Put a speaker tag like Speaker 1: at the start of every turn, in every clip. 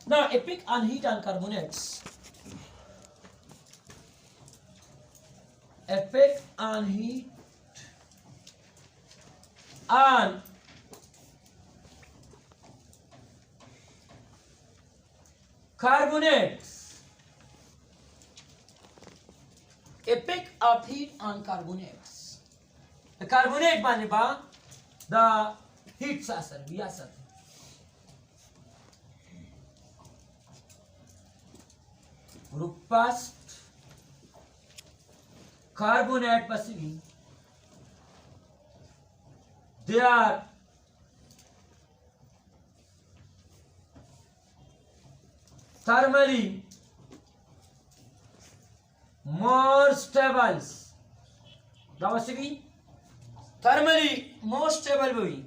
Speaker 1: Now a pick on heat on carbonates. A pick on heat on carbonates. A pick of heat on carbonates. The carbonate माने बा the heat sasar biasat. Group first carbonate passive. They are thermally more stable. Thermally more stable.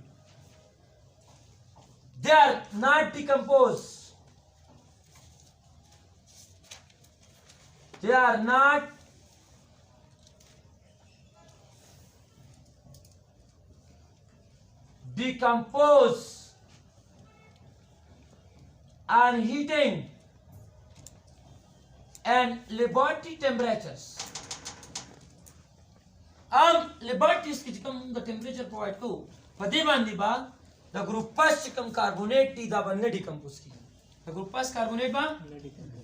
Speaker 1: They are not decomposed. They are not decompose on heating and laboratory temperatures. हम laboratories की जिकम the temperature provide को पदे बांधी बाग the group first जिकम carbonate T दा बनने decompose की the group first carbonate बाग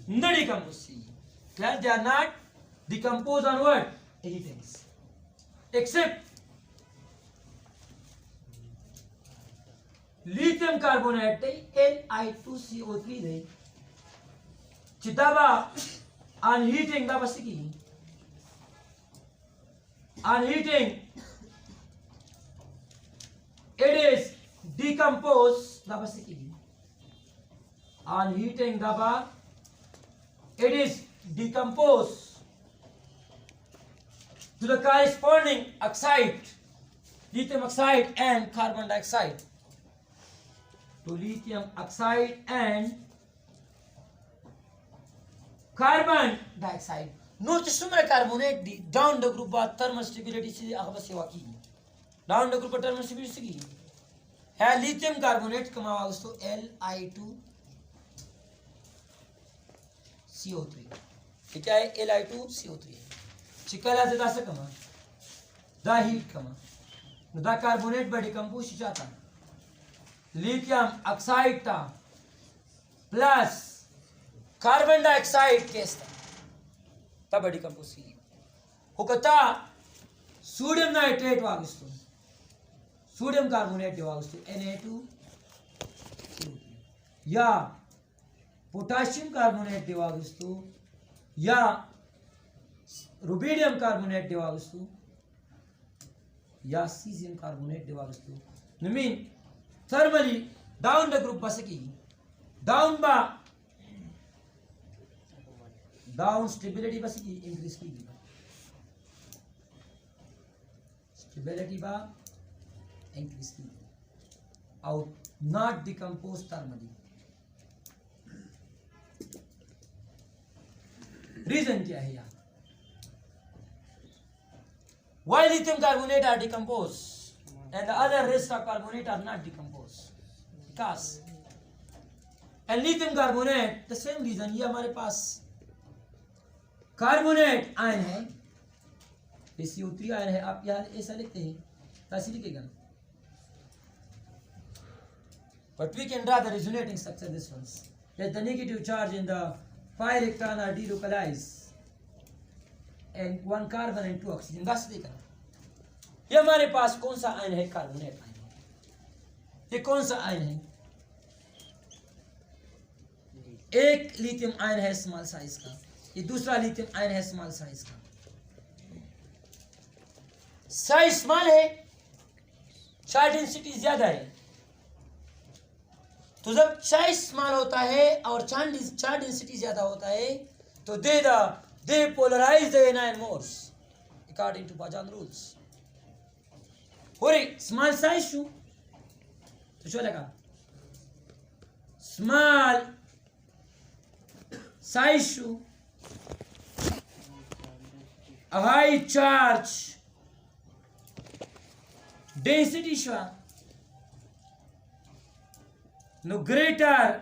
Speaker 1: न decompose की clear they are not decompose on what heatings except lithium carbonate Li2CO3 they चिताबा on heating दा बस की on heating it is decomposed दा बस की on heating दा बा it is decomposed to the corresponding oxide lithium oxide and carbon dioxide to lithium oxide and carbon dioxide. Note sumra carbonate di down the group ba thermal stability se agaba sewa ki down the group thermal stability ki है lithium carbonate कमावा दोस्तों Li2CO3 ये क्या है Li2CO3 चिकला से दासा कमा दा heat कमा दा carbonate बड़ी कंपोस्ट चाहता lithium oxide था plus carbon dioxide केस था तब बड़ी कंपोस्ट की होकता सोडियम नाइट्रेट वागस्तु सोडियम कार्बोनेट वागस्तु Na2 या पोटेशियम कार्बोनेट वागस्तु या रुबिडियम कार्बोनेट वागस्तु या सीजियम कार्बोनेट वागस्तु mean thermally down the group basaki down ba down stability basaki increase ki stability ba increase ki out not decompose thermally reason kya hai yaar why lithium carbonate are decomposed and the other rest of carbonate are not decomposed because and lithium carbonate the same reason ये हमारे पास carbonate ion है CO3 ion है आप यहाँ ऐसा लिखते हैं कैसे लिखेगा but we can draw the resonating structure this ones that the negative charge in the pi electron are delocalized and one carbon and two oxygen बस देखना ये हमारे पास कौन सा आयन है कार्बोनेट आयन ये कौन सा आयन है एक लिथियम आयन है स्मॉल साइज का ये दूसरा लिथियम आयन है स्मॉल साइज का साइज स्मॉल है चार्ज डेंसिटी ज्यादा है तो जब साइज स्मॉल होता है और चार्ज डेंसिटी ज्यादा होता है तो they polarize the anion modes according to Pajan rules और स्मॉल साइज शू तो शो लगा स्मॉल साइज शू हाई चार्ज डेंसिटी शो नो ग्रेटर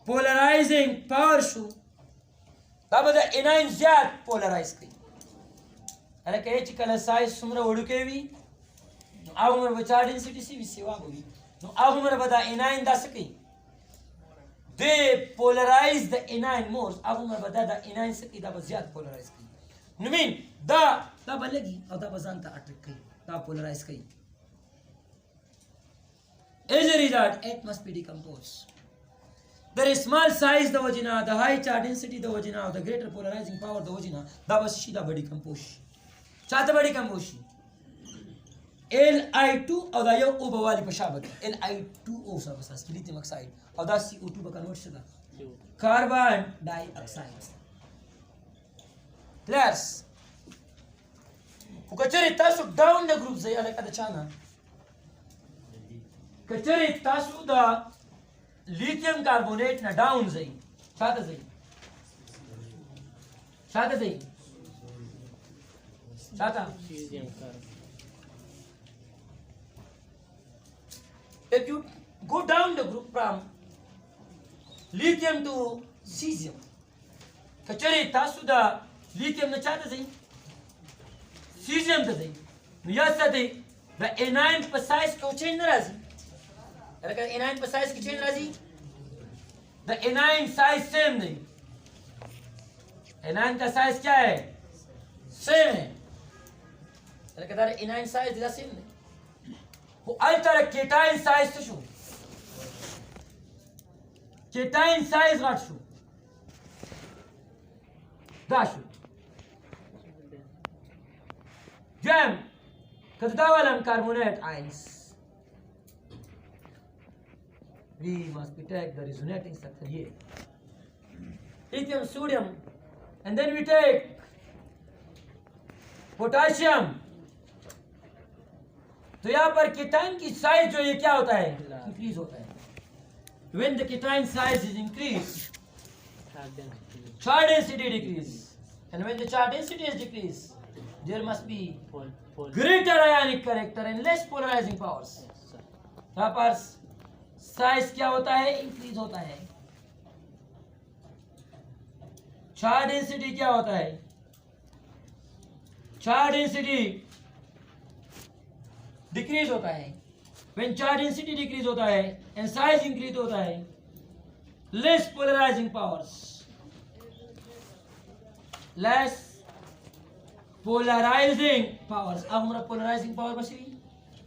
Speaker 1: पोलराइजिंग पावर शो दा बदा एनाइन ज्यादा पोलराइज की अरे कहे चिकल साइज सुमरा उड़के भी आउ मर बचा डेंसिटी सी भी सेवा होगी no आउ मर बदा एनाइन दा सकी they polarize the anion more आउ मर बदा दा एनाइन सकी दा ज्यादा पोलराइज की no mean दा बलगी और दा बजानता अटक की दा पोलराइज की as a result it must be decomposed. The small size the vagina, the high charge density the vagina, the greater polarizing power the vagina, the was the body composition. Chata body composition. Li2 और दा यो ओ बवाली पशाबत Li2O सा बस lithium oxide और दा CO2 का convert से दा carbon dioxide plus ukachari tasu down the group zai alaka da chana kachari tasu da lithium carbonate na down zai shata zai if you go down the group from lithium to cesium kachari tasu da lithium na chata zai cesium to zai niyasa zai the anion per size ko change narazi अगर anion per size की change narazi the anion size same नहीं anion का size क्या है same है अगर anion size दिला same नहीं वो alter cation size तो शो cation size घाट शो दाशो जम कदावलम carbonate ions we must be take the resonating structure here lithium sodium and then we take potassium तो यहाँ पर कीटाइन की साइज जो ये क्या होता है इंक्रीज होता है when the cation size is increased charge density decrease and when the charge density is decreased there must be greater ionic character and less polarizing powers यहाँ पर साइज क्या होता है इंक्रीज होता है चार्ज डेंसिटी क्या होता है चार्ज डेंसिटी डिक्रीज होता है व्हेन चार्ज डेंसिटी डिक्रीज होता है एंड साइज इंक्रीज होता है less polarising powers less polarising powers अब हमारा पोलराइजिंग पावर बची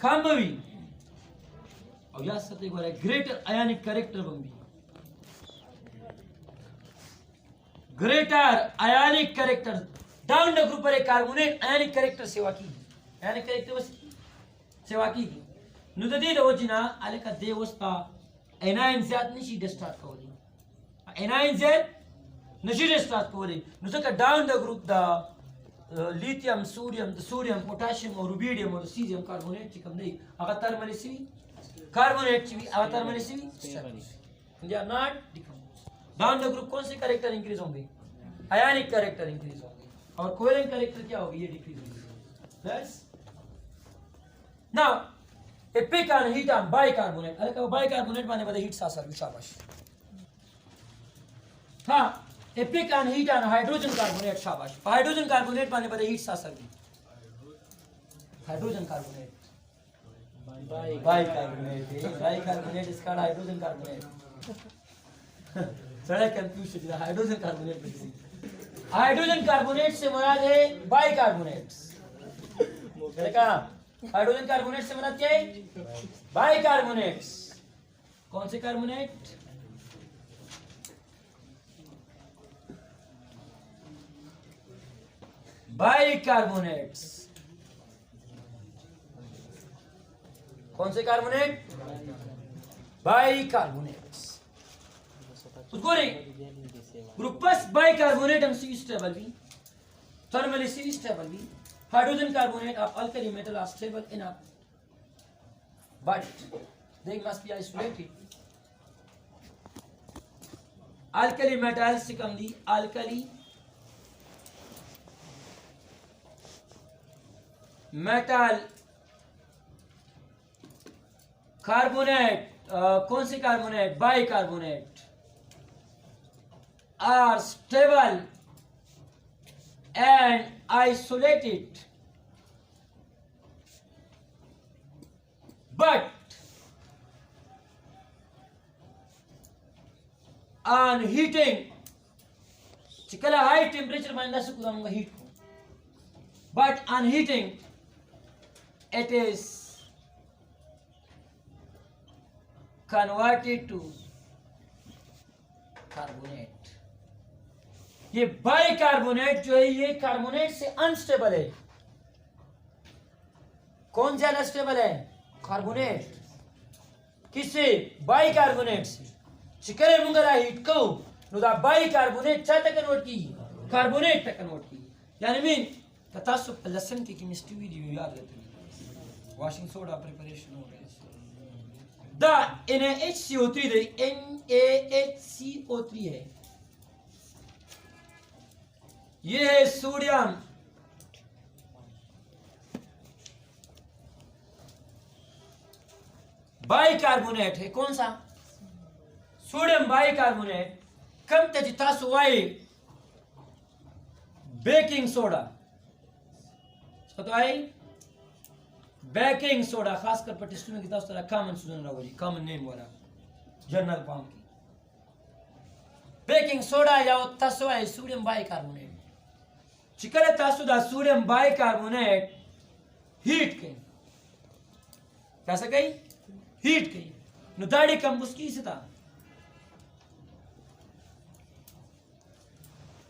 Speaker 1: कम भी और या सत्य को greater ionic character बंगी greater ionic character down the group पर कार्बोनेट आयनिक कैरेक्टर सेवा की आयनिक कैरेक्टर बस सेवा की नुददी रोजिना आले का देवस्ता एनाइन ज्यादा निशी डिस्टार्ट कोली एनाइन ज्यादा निशी डिस्टार्ट कोली नुसका down the group the lithium sodium potassium और rubidium और cesium carbonate चिकम नहीं अगर थर्मली सी carbonate चिवी अगर थर्मली सी they are not decomposed down the group कौन से कैरेक्टर इंक्रीज होंगे आयनिक कैरेक्टर इंक्रीज होंगे और कोवेलेंट कैरेक्टर क्या होगी ये डिक्रीज होगी that's now a pick on heat on bicarbonate अरे कब bicarbonate माने बदे heat सा सर शाबाश हाँ a pick on heat on hydrogen carbonate शाबाश hydrogen carbonate माने बदे heat सा sir hydrogen carbonate bicarbonate is called hydrogen carbonate सारा कंफ्यूज है हाइड्रोजन कार्बोनेट हाइड्रोजन कार्बोनेट से मुराद है बाइकार्बोनेट्स देखा हाइड्रोजन कार्बोनेट से मुराद क्या है बाइकार्बोनेट्स कौन से कार्बोनेट बाइकार्बोनेट्स कौन से कार्बोनेट बाइकार्बोनेट्स उसको रे ग्रुपस बाइकार्बोनेट हम सी स्टेबल भी थर्मली सी स्टेबल भी hydrogen carbonate of alkali metal are stable enough but they must be isolated alkali metal secondly alkali metal carbonate कौन से carbonate bicarbonate are stable and isolated, but on heating cikala high temperature minus kudanga heat ko, but on heating it is converted to carbonate. ये bicarbonate जो है ये carbonate से unstable है। कौन ज्यादा स्टेबल है? कार्बोनेट। किससे? बाइकार्बोनेट से। चिकरे मुंगरा हीट को नुदा बाइकार्बोनेट चाहता कन्वर्ट की कार्बोनेट पे कन्वर्ट की, यानी मीन कतासु लसन की केमिस्ट्री वीडियो याद रहती है। वॉशिंग सोडा प्रिपरेशन हो रहा है। द NaHCO3 the NaHCO3 है, ये है सोडियम बाइकार्बोनेट है। कौन सा? Sodium bicarbonate. कम तेजिता सुवाई बेकिंग सोडा तो आई बेकिंग सोडा, खासकर पटिस्टू में किताब तरह कॉमन सुन रहा होगी, कॉमन नेम वाला जर्नल फॉर्म की बेकिंग सोडा या तसवा है सोडियम बाइकार्बोनेट। चिकले तसुदा सोडियम बाइकार्बोनेट हीट के कैसे गई? हीट गई नुदाड़ी कंबुस की से था।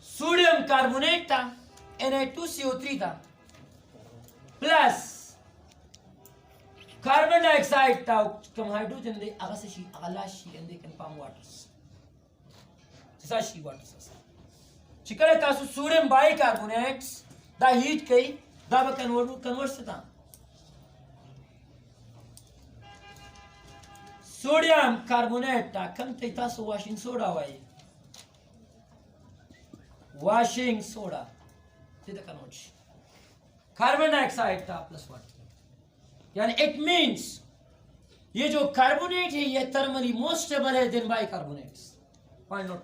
Speaker 1: सोडियम कार्बोनेट था, Na2CO3 था, प्लस कार्बन डाइऑक्साइड था, कम हाइड्रोजन दे अगसशी अगलाशी एंड दे कंपाउंड वाटर्स ससाशी वाटर्स। चिकले तासु सोडियम बाइकार्बोनेट्स दा हीट कई दा कन्वर्ट से था। सोडियम कार्बोनेट ता कम ते तासु वॉशिंग सोडा वाई, वॉशिंग सोडा ते द कन्वर्ट कार्बन डाइऑक्साइड था प्लस वाटर, यानी इट मींस ये जो कार्बोनेट है ये थर्मली मोर स्टेबल है than bicarbonates. Find out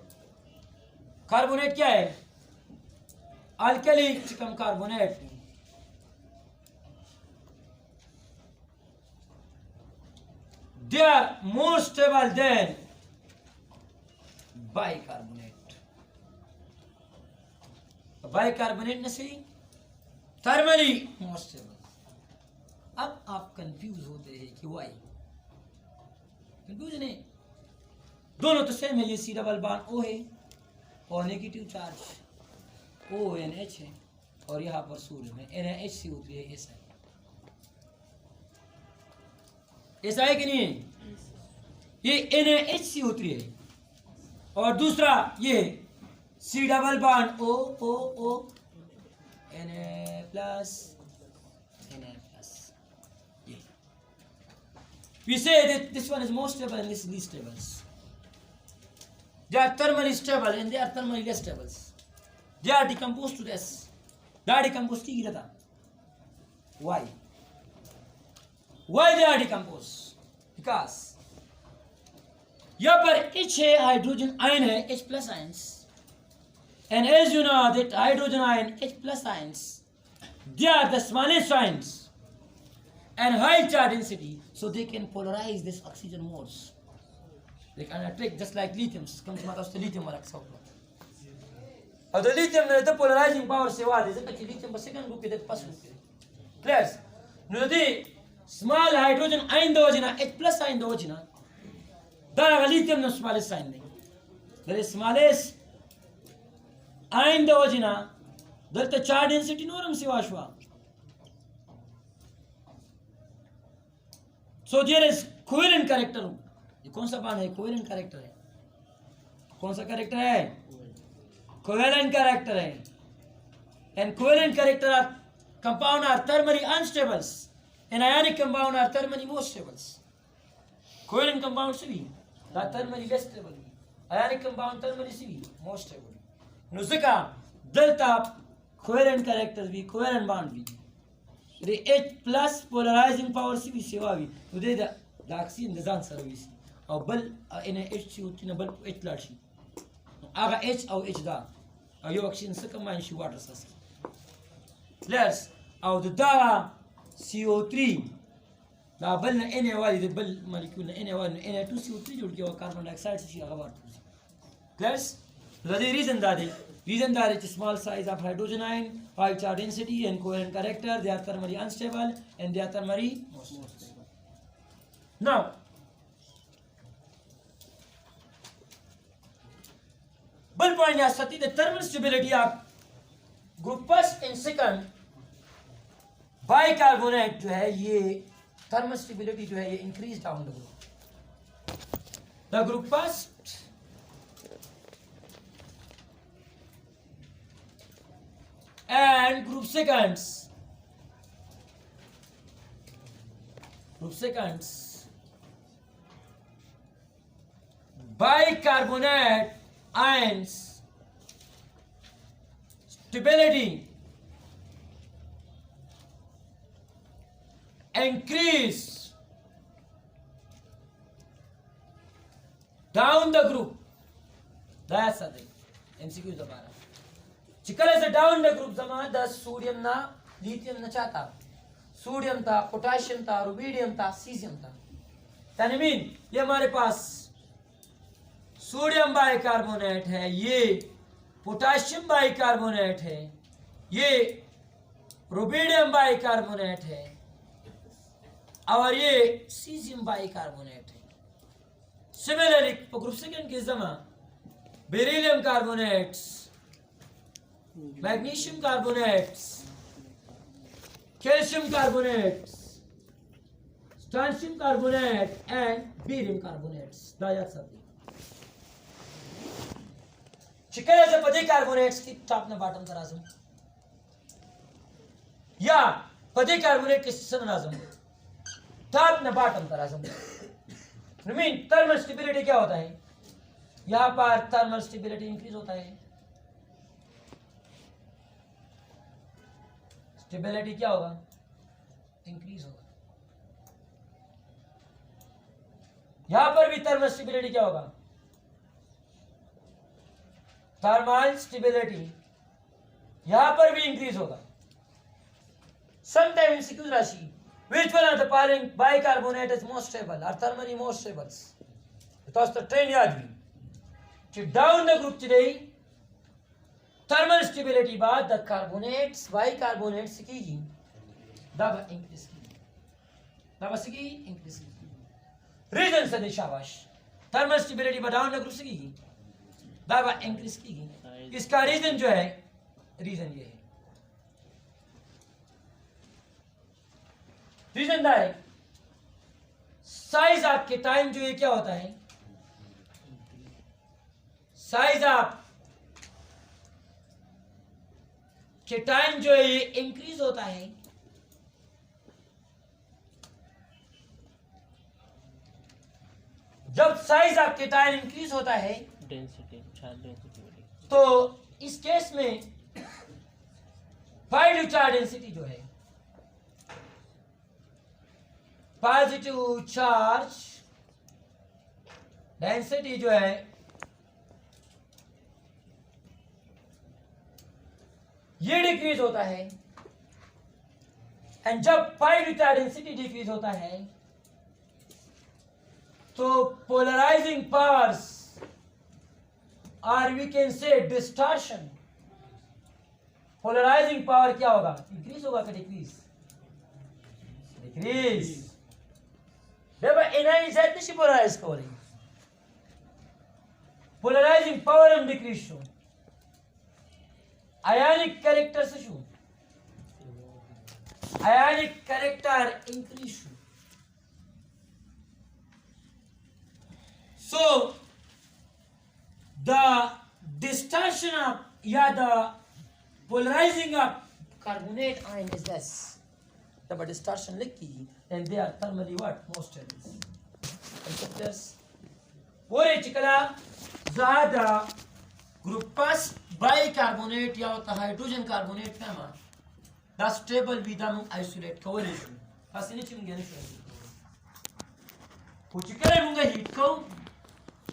Speaker 1: carbonate क्या है? अल्कली कम carbonate they are more stable than bicarbonate. Bicarbonate ने से थर्मली मोर स्टेबल। अब आप कंफ्यूज होते हैं कि वाई कंफ्यूजन है, दोनों तो सेम है। ये सी डबल बॉन्ड ओ है और नेगेटिव चार्ज ONH है और यहाँ पर सोडियम है NaHCO3 है। ऐसा है कि नहीं है? ये NaHCO3 है और दूसरा ये C double bond O Na plus Na plus. We say that this one is more stable and this is least stable. They are thermally stable and they are thermally less stable. They are decomposed to this. They are decomposed की गिरता। Why? Why they are decomposed? Because यहाँ पर H है, hydrogen ion है, H plus ions, and as you know that hydrogen ion H plus ions, they are the smallest ions and high charge density, so they can polarize this oxygen more. They can attract just like lithium. Comes from the lithium वाला example. और the lithium ने तो polarizing power से वाले जैसे कि lithium बस second group के दे पास group के। Clear? नदी small hydrogen ion दो जना H plus ion दो जना, दारा lithium ने smallest ion नहीं, the smallest ion दो जना, दल तो charge density नोरम से वाशवा। So there is covalent character. ये कौन सा बांध है? कोवेलेंट कैरेक्टर है। कौन सा कैरेक्टर है? कोवेलेंट कैरेक्टर है। And covalent character are compound are thermally unstables and ionic compound are thermally more stables. Covalent compound से भी thermally less stable, ionic compound thermally से भी मोर स्टेबल। नुज़का डेल्टा कोवेलेंट कैरेक्टर्स भी covalent bond भी रे H plus polarising power से भी सेवा भी तो दे द ऑक्सीजन दजान सर्विस और बल NaHCO3 बल H लाशी aga H au H da ayo action saka man shi water sas let's au da CO3 da bal na Na da bal molecule na Na2CO3 जुड़ गया कार्बन डाइऑक्साइड से आगे बढ़ता है let's the reason that is small size of hydrogen ion, high charge density and covalent character, they are thermally unstable and they are thermally most stable. Now, bull point या सती the thermal stability of group first and second bicarbonate जो है ये thermal stability जो है ये increase down the group. The group first and group seconds bicarbonate ions stability increase down the group. That's the thing. MCQ दोबारा चिकल से down the group जमा 10 sodium ना लिथियम ना चाहता सोडियम था पोटेशियम था रुबिडियम था सीजियम था यानी मीन ये हमारे पास सोडियम बाइकार्बोनेट है ये पोटेशियम बाइकार्बोनेट है ये रुबिडियम बाइकार्बोनेट है और ये सीजियम बाइकार्बोनेट है सिमिलरली ग्रुप सेकंड के जमा beryllium carbonates magnesium carbonates, calcium carbonates, strontium carbonate and barium carbonates. Chicken पदे कार्बोनेट्स की टॉप ना बॉटम तराजम या पदे कार्बोनेट के सनराजम टॉप ना बॉटम तराजम मीन थर्मल स्टेबिलिटी क्या होता है यहाँ पर थर्मल स्टेबिलिटी इंक्रीज होता है स्टेबिलिटी क्या होगा इंक्रीज होगा यहां पर भी थर्मल स्टेबिलिटी क्या होगा थर्मल स्टेबिलिटी यहां पर भी इंक्रीज होगा समटाइम एमसीक्यू राशि which one of the following bicarbonate is most stable or thermally most stable because the train याद भी to down the group today thermal stability बाद द कार्बोनेट्स बाइकार्बोनेट्स की दबा इंक्रीज की दबा से की इंक्रीज की रीजन से शाबाश थर्मल स्टेबिलिटी बढ़ाओ ना ग्रुप से की दबा इंक्रीज की इसका रीजन जो है रीजन ये है रीजन दा है साइज ऑफ केटाइन जो ये क्या होता है साइज ऑफ केटाइन जो है ये इंक्रीज होता है जब साइज ऑफ केटाइन इंक्रीज होता है
Speaker 2: डेंसिटी चार्ज डेंसिटी
Speaker 1: तो इस केस में पॉजिटिव चार्ज डेंसिटी जो है पॉजिटिव चार्ज डेंसिटी जो है ये डिक्रीज होता है एंड जब पॉजिटिव चार्ज डेंसिटी डिक्रीज होता है तो पोलराइजिंग पावर्स और we can say distortion polarising power क्या होगा इंक्रीज होगा कि डिक्रीज डिक्रीज देखो एनालाइज नहीं पोलराइज करें पोलराइजिंग पावर एंड डिक्रीज शो आयनिक कैरेक्टर से शो आयनिक कैरेक्टर इंक्रीज शो so the distortion of the polarizing of carbonate ion is less the distortion likki and they are thermally what most stable conceptors पूरे चिकला ज़्यादा group पास bicarbonate या होता hydrogen carbonate का मा द स्टेबल विदाम आइसोलेट कोलिशन फासिने चिंगे ने कुछ करे मुंगा हीट को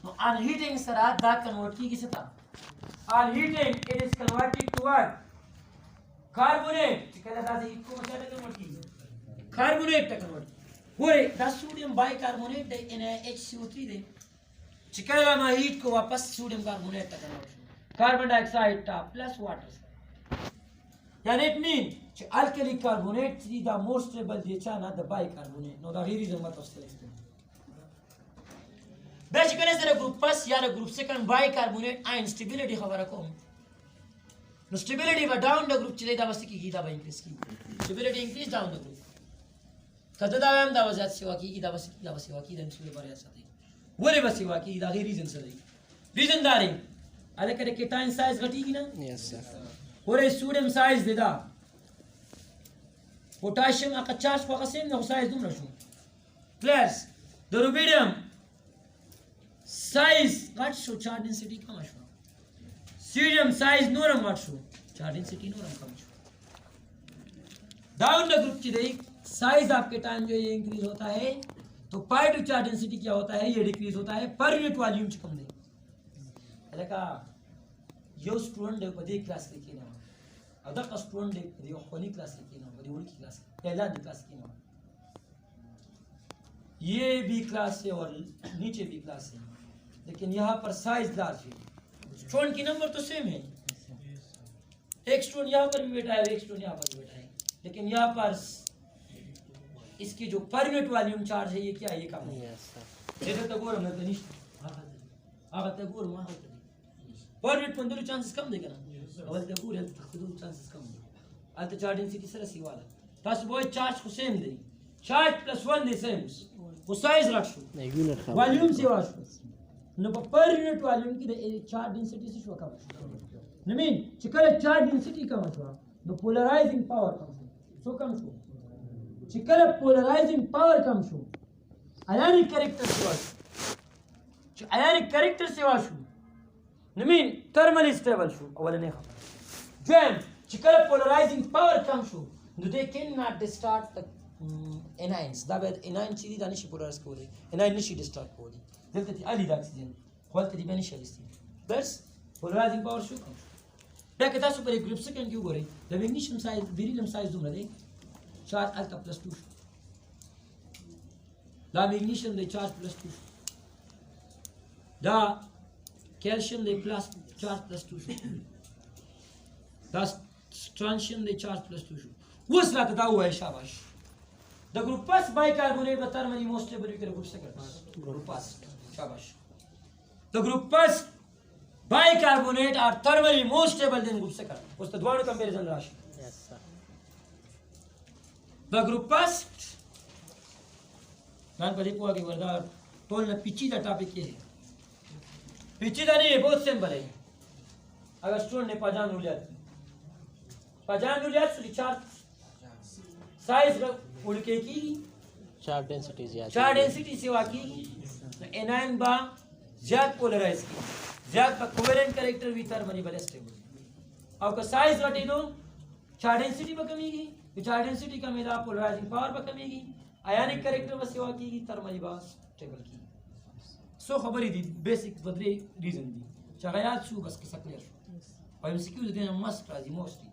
Speaker 1: no unheating सरा दा कन्वर्ट की किसे था On heating, it is converted to what? Carbonate. Heat को क्या convert की? Carbonate का convert. वो the sodium bicarbonate they in HCO3 they. Chicken में heat को वापस sodium carbonate का convert. Carbon dioxide plus water. Yani it means alkali carbonate is the most stable not the bicarbonate. No, the reason what was selected. Basically, there group first या group second bicarbonate ion stability खबर रखो. No stability va down the group चले दावस्ती की Gita by increase की. Stability increase down the group. कद दावम दावज़ात सेवा की दावस्ती सेवा की दम सुले बारे ऐसा थी. वो रे बस सेवा की दागी reason से रही. Reason दारी. अलग करे cation size घटी की ना?
Speaker 2: Yes sir.
Speaker 1: वो रे sodium size दे दा. Potassium अका charge को कसेम ना size दूम रशूं. Plus the rubidium size what show charge density come Ashu. Cerium size नोरम what show charge density नोरम come Ashu. Down the group की देख size आपके टाइम जो ये increase होता है तो pi to charge density क्या होता है ये decrease होता है per unit volume च कम दे. ऐसा का यो student दे बड़ी class लिखी ना. अदर का student दे बड़ी होनी class लिखी ना बड़ी उल्टी class पहला दी class लिखी ना. ये भी क्लास है और नीचे भी क्लास है लेकिन यहाँ पर साइज लार्ज है स्टूडेंट की नंबर तो सेम है एक स्टूडेंट यहाँ पर भी बैठा है एक स्टूडेंट यहाँ पर भी बैठा है लेकिन यहाँ पर इसकी जो पर यूनिट वॉल्यूम चार्ज है ये क्या है ये कम है जैसे तो गोर में तनिष्ठ आगत गोर वहाँ पर यूनिट पंद्रह चांसेस कम देगा ना अवल तो गोर है तो खुद चांसेस कम है अल्ट चार्ज डेंसिटी सरसी वाला ताश बॉय चार्ज को same the charge plus 1 the same वो साइज रखो वॉल्यूम से वाशो न पर यूनिट वॉल्यूम की द चार्ज डेंसिटी से शो कम न मीन चिकल चार्ज डेंसिटी कम शो द पोलराइजिंग पावर कम शो कम शो चिकल पोलराइजिंग पावर कम शो आयनिक कैरेक्टर से वाशो आयनिक कैरेक्टर से वाशो न मीन थर्मल स्टेबल शो अवल ने जैम चिकल पोलराइजिंग पावर कम show they cannot start the anions da bad anion chidi da nishi polaris kodi anion nishi start kodi delta ti ali da oxygen quality di beneficialist bas polarizing power shu kam da ke tasu per group second क्यों gore the magnesium size beryllium size dum rade charge alpha plus 2 da magnesium de charge plus 2 da calcium de plus charge plus 2 da strontium de charge plus 2 वसला था हुआ है शाबाश the group पास bicarbonate बता मनी most stable के group से करता है ग्रुप पास शाबाश द ग्रुप पास bicarbonate are thermally most stable than group से करता उस द्वारा कंपैरिजन राशि यस सर द ग्रुप पास नान पदी को आगे वर्दा तोल न पिची दा टॉपिक ये है पिची दा नहीं बहुत सिंपल है अगर स्टूडेंट ने पजान लिया रिचार्ज साइज उड़के की
Speaker 2: चार्ज डेंसिटी ज्यादा
Speaker 1: चार्ज डेंसिटी सेवा की तो एनायन बा ज्यादा पोलराइज की ज्यादा कोवेलेंट कैरेक्टर भी थर्मली बल स्टेबल और का साइज घटी दो चार्ज डेंसिटी पर कमी की तो चार्ज डेंसिटी का मेरा पोलराइजिंग पावर पर कमी की आयनिक कैरेक्टर पर सेवा की थर्मली बा स्टेबल की सो खबर दी बेसिक बदले रीजन दी चागायात शू बस के क्लियर और एमसीक्यू देना मस्ट राजी मोस्टली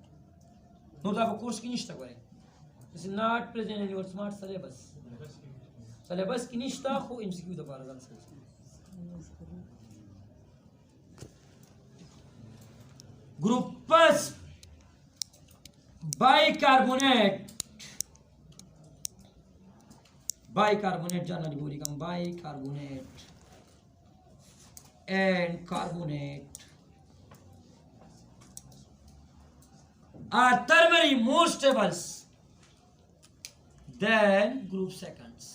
Speaker 1: नो दा कोर्स की निष्ठा करे This is not present in your smart syllabus. Syllabus की निष्ठा हो MCQ दोबारा जान सकते. Group plus bicarbonate जानना नहीं बोली कम bicarbonate and carbonate are thermally more stable than group seconds.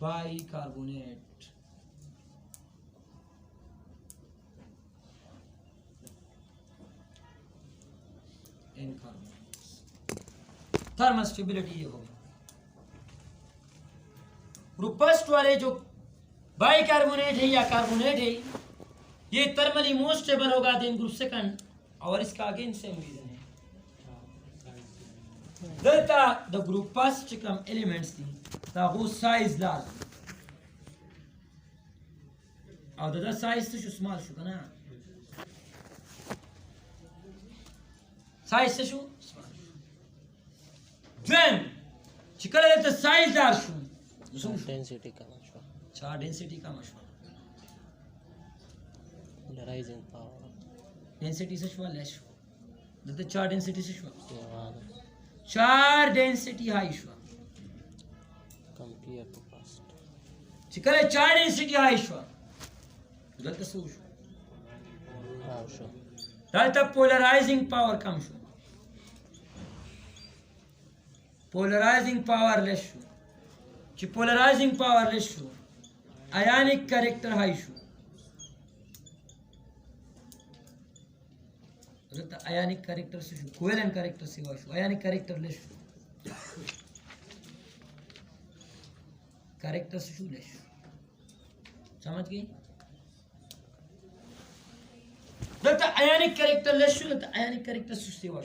Speaker 1: Bicarbonate and carbonates. Thermal stability ये होगा. ग्रुप फर्स्ट वाले जो बाइकार्बोनेट है या कार्बोनेट है ये थर्मली मोस्ट स्टेबल होगा देन ग्रुप सेकंड और इसका अगेन सेम रीजन है delta the group first come elements थी ता वो size large او د سایز څه شو سمال شو کنه سایز څه شو سمال شو دویم چې کله دلته سایز دار شو
Speaker 2: density come شو
Speaker 1: چا ډینسټي کم شو
Speaker 2: rising power
Speaker 1: ډینسټي څه شو لیس شو دلته چا ډینسټي څه شو
Speaker 2: زیاده
Speaker 1: چار ډینسټي هاي شو
Speaker 2: compare to past
Speaker 1: چې کله چار ډینسټي هاي شو دلته څه شو
Speaker 2: how شو
Speaker 1: دلته پولرایزینګ پاور کم شو پولرایزینګ پاور لیس شو چې پولرایزینګ پاور لیس شو آیانیک کریکټر هاي شو دلته آیانیک کریکټر څه شو کوولنٹ کریکټر څه شو آیانیک کریکټر لیس شو کریکټر څه شو لیس شو سمجھ گئی دلته آیانیک کریکټر لیس شو دلته آیانیک کریکټر څه شو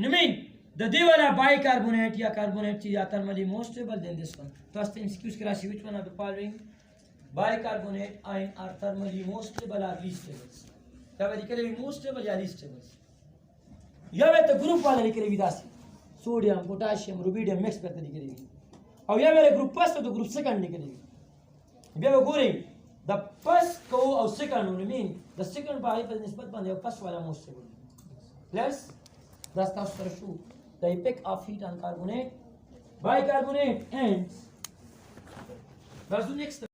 Speaker 1: نمین د دې والا بای کاربونیټ یا کاربونیټ چې یا ترملی موست سټیبل دین دس ون تاسو ته ایمسیکیوز کې راشي which one of the following bicarbonate ion are thermally most stable or least stable دا به لیکلي وي most stable یا least stable یا به ته ګروپ والا لیکلي وي داسې سوډیم پوټاشیم روبیډیم مکس پرته لیکلي وي او یا به ګروپ فرست او ګروپ سیکنډ لیکلي وي بیا به ګورئ د فرست کو او سیکنډ نو مین د سیکنډ په هغې په نسبت باندې یو فرست والا most stable پلس دا ستاسو سره شو the effect of heat on carbonate bicarbonate and that's the next